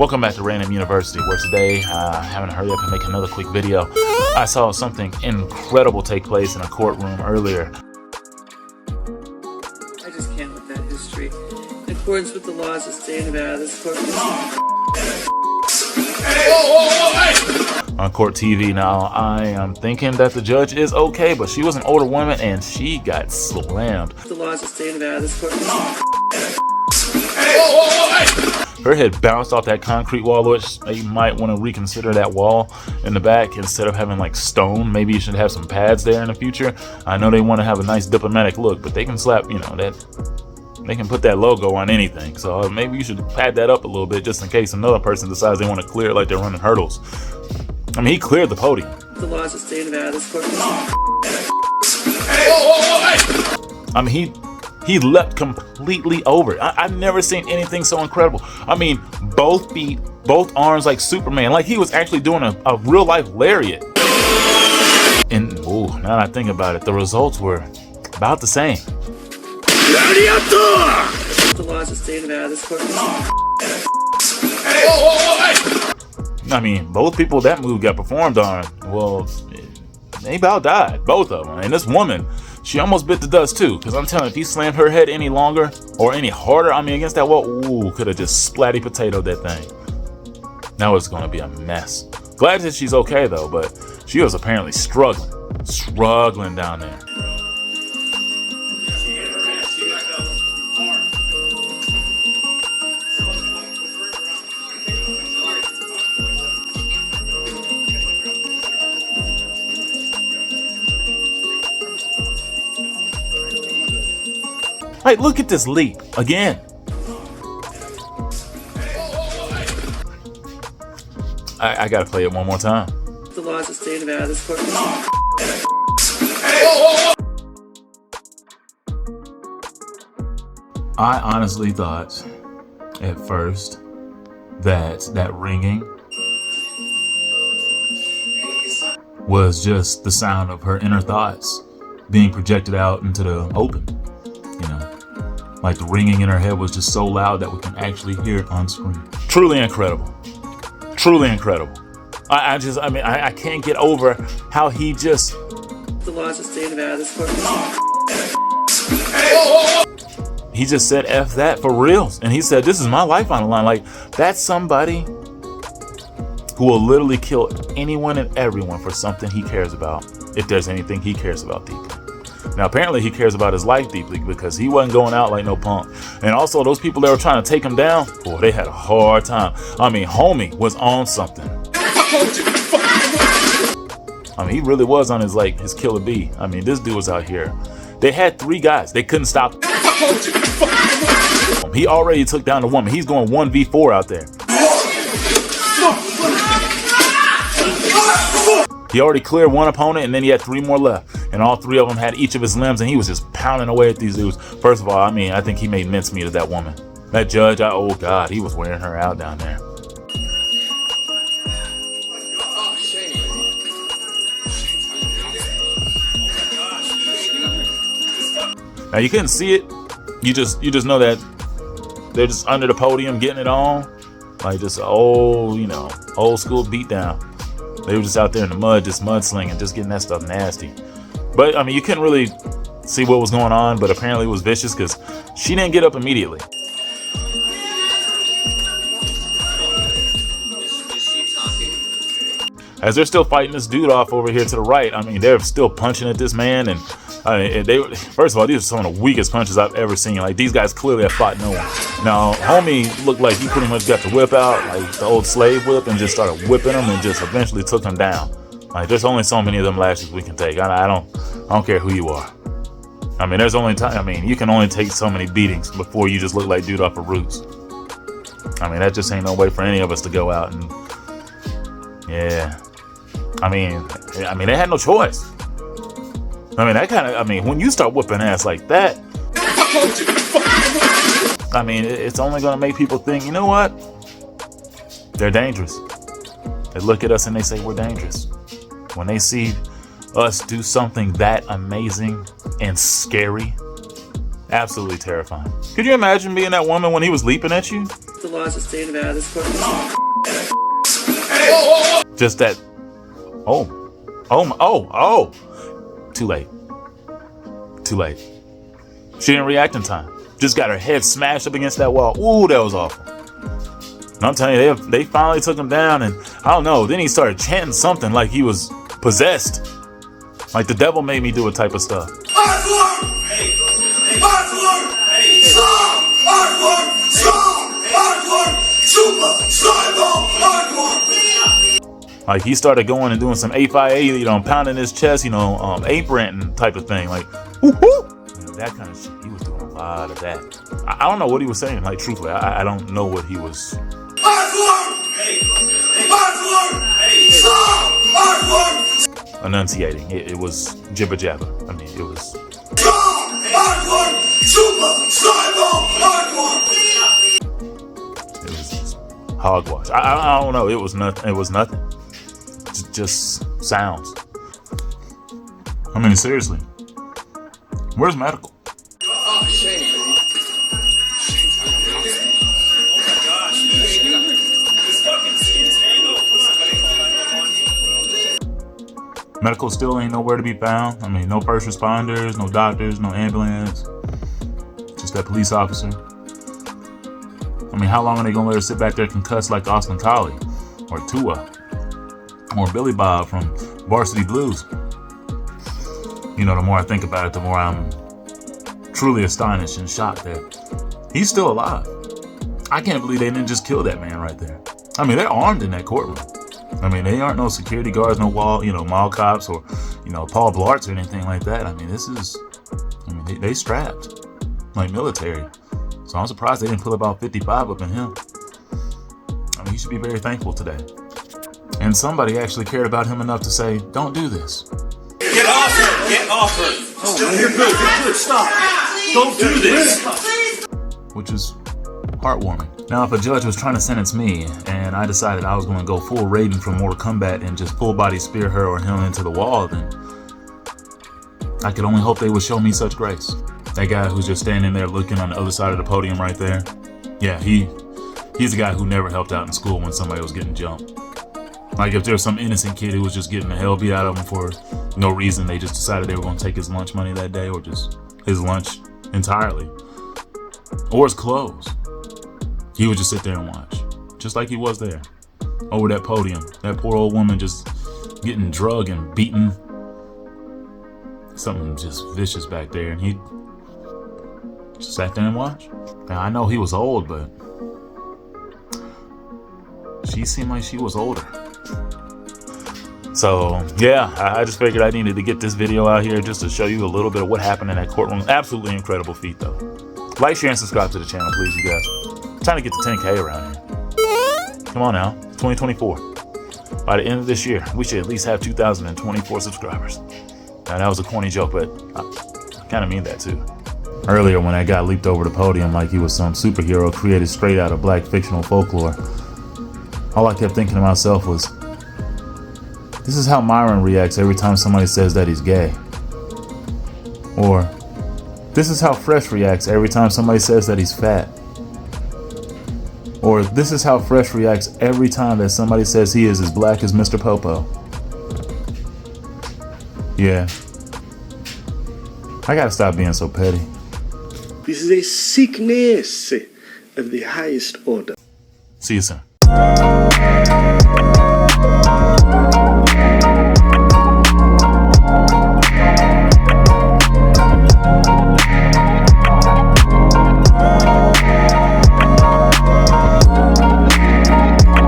Welcome back to Ran-DomU University, where today, having to hurry up and make another quick video. I saw something incredible take place in a courtroom earlier. I just can't with that history. In accordance with the laws of state of Nevada, this court... On court TV now, I am thinking that the judge is okay, but she was an older woman and she got slammed. The laws of state of Nevada, this court... Her head bounced off that concrete wall, which you might want to reconsider that wall in the back instead of having like stone. Maybe you should have some pads there in the future. I know they want to have a nice diplomatic look, but they can slap, they can put that logo on anything. So maybe you should pad that up a little bit just in case another person decides they want to clear it like they're running hurdles. I mean, he cleared the podium. The laws of state of Nevada, this court... I mean, he leapt completely over. I've never seen anything so incredible. I mean, both feet, both arms like Superman. Like he was actually doing a real life lariat. And now that I think about it, the results were about the same. The laws of state of Nevada, this court... I mean, both people that move got performed on, well, they about died, both of them. And this woman, she almost bit the dust too, because I'm telling you, if he slammed her head any longer or any harder, I mean, against that wall, could have just splatty potatoed that thing. Now it's going to be a mess. Glad that she's okay though, but she was apparently struggling down there. Like, look at this leap again. I gotta play it one more time. The laws of state of Nevada, this court... I honestly thought at first that ringing was just the sound of her inner thoughts being projected out into the open. Like the ringing in her head was just so loud that we can actually hear it on screen. Truly incredible. Truly incredible. I can't get over how he just... The laws of state of Nevada, this court... He just said F that for reals. And he said, this is my life on the line. Like, that's somebody who will literally kill anyone and everyone for something he cares about, if there's anything he cares about deeply. Now, apparently he cares about his life deeply because he wasn't going out like no punk. And also, those people that were trying to take him down, boy, they had a hard time. I mean, homie was on something. I mean, he really was on his killer bee. I mean, this dude was out here. They had 3 guys. They couldn't stop him. He already took down the woman. He's going 1v4 out there. He already cleared 1 opponent, and then he had 3 more left. And all 3 of them had each of his limbs, and he was just pounding away at these dudes. First of all, I mean, I think he made mincemeat of that woman. That judge, oh God, he was wearing her out down there. Now you couldn't see it. You just know that they're just under the podium getting it on, like just old school beatdown. They were just out there in the mud, just mudslinging, just getting that stuff nasty. But I mean, you couldn't really see what was going on, but apparently it was vicious because she didn't get up immediately. As they're still fighting this dude off over here to the right, I mean, they're still punching at this man, and I mean, first of all, these are some of the weakest punches I've ever seen. Like, these guys clearly have fought no one. Now, homie looked like he pretty much got the whip out, like the old slave whip, and just started whipping him and just eventually took him down. Like, there's only so many of them lashes we can take. I don't care who you are. I mean, there's only time. I mean, you can only take so many beatings before you just look like dude off of Roots. I mean, that just ain't no way for any of us to go out and, yeah. I mean, they had no choice. I mean, when you start whooping ass like that, I mean, it's only going to make people think, you know what? They're dangerous. They look at us and they say we're dangerous. When they see us do something that amazing and scary, absolutely terrifying. Could you imagine being that woman when he was leaping at you? The laws are staying out of this courtroom. Just that. Oh. Too late. Too late. She didn't react in time. Just got her head smashed up against that wall. Ooh, that was awful. And I'm telling you, they finally took him down, and I don't know. Then he started chanting something like he was possessed. Like the devil made me do a type of stuff. Like he started going and doing some 858, pounding his chest, ape ranting type of thing, like woo-hoo! That kind of shit. He was doing a lot of that. I don't know what he was saying. Like truthfully, I don't know what he was. Enunciating. It was jibber jabber. I mean, it was. It was just hogwash. I don't know. It was nothing. It was nothing. Just sounds. I mean, seriously. Where's medical? Oh, shame, baby. Medical still ain't nowhere to be found. I mean, no first responders, no doctors, no ambulance. Just that police officer. I mean, how long are they gonna let her sit back there concussed like Austin Collie, or Tua, or Billy Bob from Varsity Blues? The more I think about it, the more I'm truly astonished and shocked that he's still alive. I can't believe they didn't just kill that man right there. I mean, they're armed in that courtroom. I mean, they aren't no security guards, no mall cops, or, Paul Blarts or anything like that. I mean, they strapped like military. So I'm surprised they didn't pull about 55 up in him. I mean, he should be very thankful today. And somebody actually cared about him enough to say, don't do this. Get off her! Get off her! Oh, you're good, stop! Don't do this! Which is heartwarming. Now, if a judge was trying to sentence me, and I decided I was going to go full Raiden from Mortal Kombat and just full body spear her or him into the wall, then I could only hope they would show me such grace. That guy who's just standing there looking on the other side of the podium right there, yeah, he's the guy who never helped out in school when somebody was getting jumped. Like if there's some innocent kid who was just getting the hell beat out of him for no reason, they just decided they were going to take his lunch money that day, or just his lunch entirely, or his clothes. He would just sit there and watch, just like he was there, over that podium. That poor old woman just getting drugged and beaten. Something just vicious back there, and he just sat there and watched. Now, I know he was old, but she seemed like she was older. So, yeah, I just figured I needed to get this video out here just to show you a little bit of what happened in that courtroom. Absolutely incredible feat, though. Like, share, and subscribe to the channel, please, you guys. I'm trying to get to 10K around here. Come on now, 2024. By the end of this year, we should at least have 2,024 subscribers. Now, that was a corny joke, but I kind of mean that, too. Earlier, when that guy leaped over the podium like he was some superhero created straight out of black fictional folklore, all I kept thinking to myself was, this is how Myron reacts every time somebody says that he's gay. Or, this is how Fresh reacts every time somebody says that he's fat. Or, this is how Fresh reacts every time that somebody says he is as black as Mr. Popo. Yeah. I gotta stop being so petty. This is a sickness of the highest order. See you soon.